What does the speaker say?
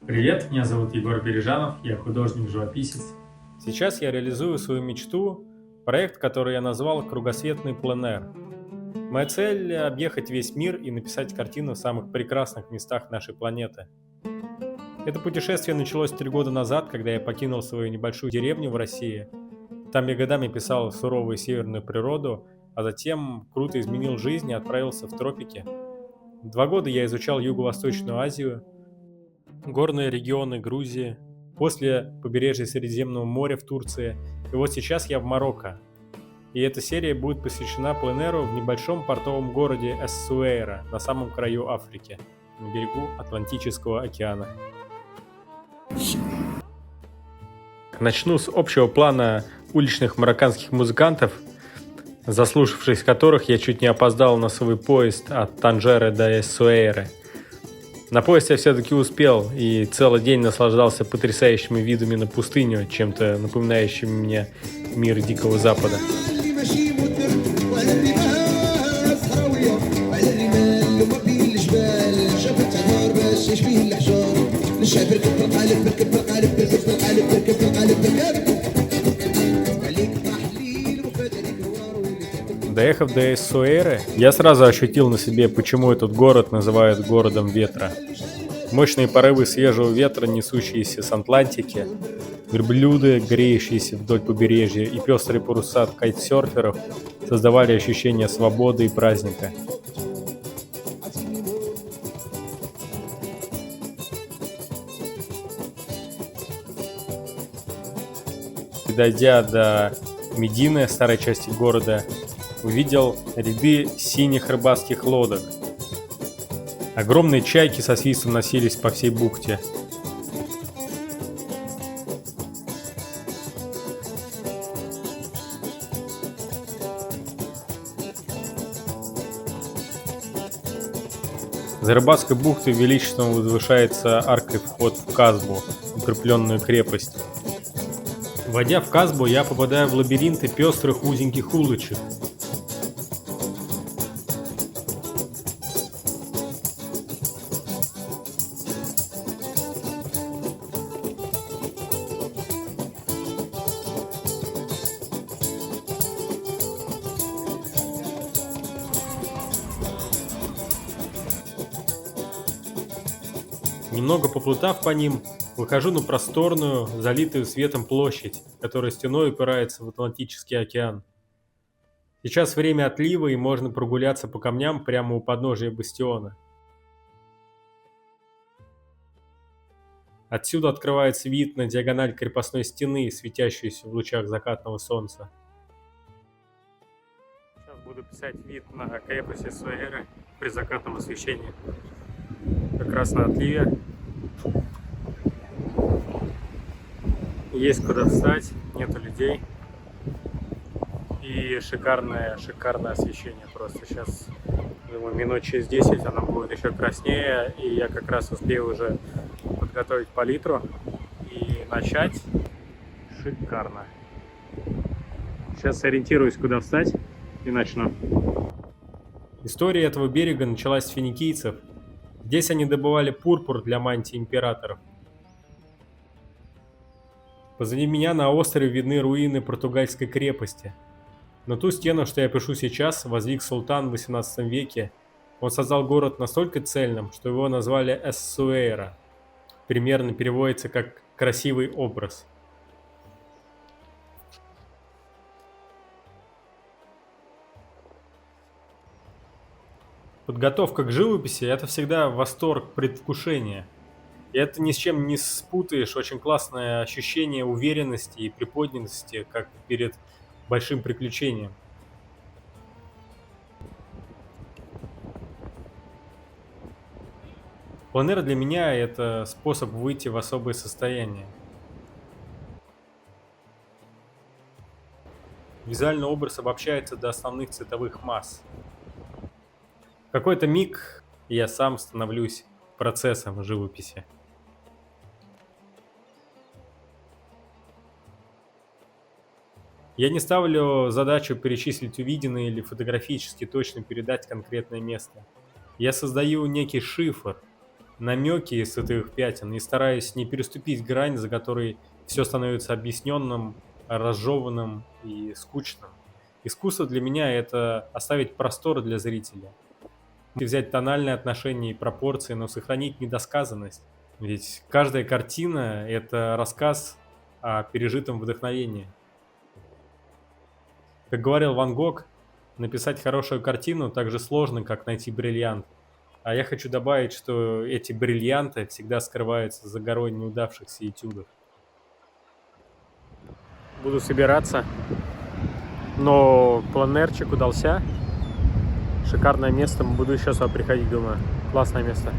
Привет, меня зовут Егор Бережанов, я художник-живописец. Сейчас я реализую свою мечту, проект, который я назвал «Кругосветный пленэр». Моя цель– объехать весь мир и написать картину в самых прекрасных местах нашей планеты. Это путешествие началось 3 года назад, когда я покинул свою небольшую деревню в России. Там я годами писал суровую северную природу, а затем круто изменил жизнь и отправился в тропики. 2 года я изучал Юго-Восточную Азию, горные регионы Грузии, после побережья Средиземного моря в Турции, и вот сейчас я в Марокко. И эта серия будет посвящена пленэру в небольшом портовом городе Эссуэйра на самом краю Африки, на берегу Атлантического океана. Начну с общего плана уличных марокканских музыкантов, заслушавшись которых я чуть не опоздал на свой поезд от Танжера до Эссуэйры. На поезд я все-таки успел и целый день наслаждался потрясающими видами на пустыню, чем-то напоминающим мне мир Дикого Запада. Доехав до Эссуэйры, я сразу ощутил на себе, почему этот город называют городом ветра. Мощные порывы свежего ветра, несущиеся с Атлантики, верблюды, греющиеся вдоль побережья, и пестрые паруса кайтсерферов создавали ощущение свободы и праздника. Дойдя до Медины, старой части города, увидел ряды синих рыбацких лодок. Огромные чайки со свистом носились по всей бухте. За рыбацкой бухтой величественно возвышается аркой вход в Казбу, укрепленную крепость. Войдя в Казбу, я попадаю в лабиринты пестрых узеньких улочек. Немного поплутав по ним, выхожу на просторную, залитую светом площадь, которая стеной упирается в Атлантический океан. Сейчас время отлива, и можно прогуляться по камням прямо у подножия бастиона. Отсюда открывается вид на диагональ крепостной стены, светящуюся в лучах закатного солнца. Сейчас буду писать вид на крепость Эссуэйры при закатном освещении. Как раз на отливе. Есть куда встать, нету людей. И шикарное освещение просто. Сейчас, думаю, минут через 10 оно будет еще краснее. И я как раз успею уже подготовить палитру и начать. Шикарно. Сейчас ориентируюсь, куда встать, и начну. История этого берега началась с финикийцев. Здесь они добывали пурпур для мантий императоров. Позади меня на острове видны руины португальской крепости. На ту стену, что я пишу сейчас, воздвиг султан в 18 веке. Он создал город настолько цельным, что его назвали Эссуэйра. Примерно переводится как «красивый образ». Подготовка к живописи – это всегда восторг, предвкушение. И это ни с чем не спутаешь, очень классное ощущение уверенности и приподнятости, как перед большим приключением. Пленэр для меня – это способ выйти в особое состояние. Визуальный образ обобщается до основных цветовых масс. В какой-то миг я сам становлюсь процессом живописи. Я не ставлю задачу перечислить увиденное или фотографически точно передать конкретное место. Я создаю некий шифр, намеки сытых пятен и стараюсь не переступить грань, за которой все становится объясненным, разжеванным и скучным. Искусство для меня — это оставить простор для зрителя. И взять тональные отношения и пропорции, но сохранить недосказанность. Ведь каждая картина — это рассказ о пережитом вдохновении. Как говорил Ван Гог, написать хорошую картину так же сложно, как найти бриллиант. А я хочу добавить, что эти бриллианты всегда скрываются за горой неудавшихся этюдов. Буду собираться, но пленэрчик удался. Шикарное место, буду еще сюда приходить, думаю. Классное место.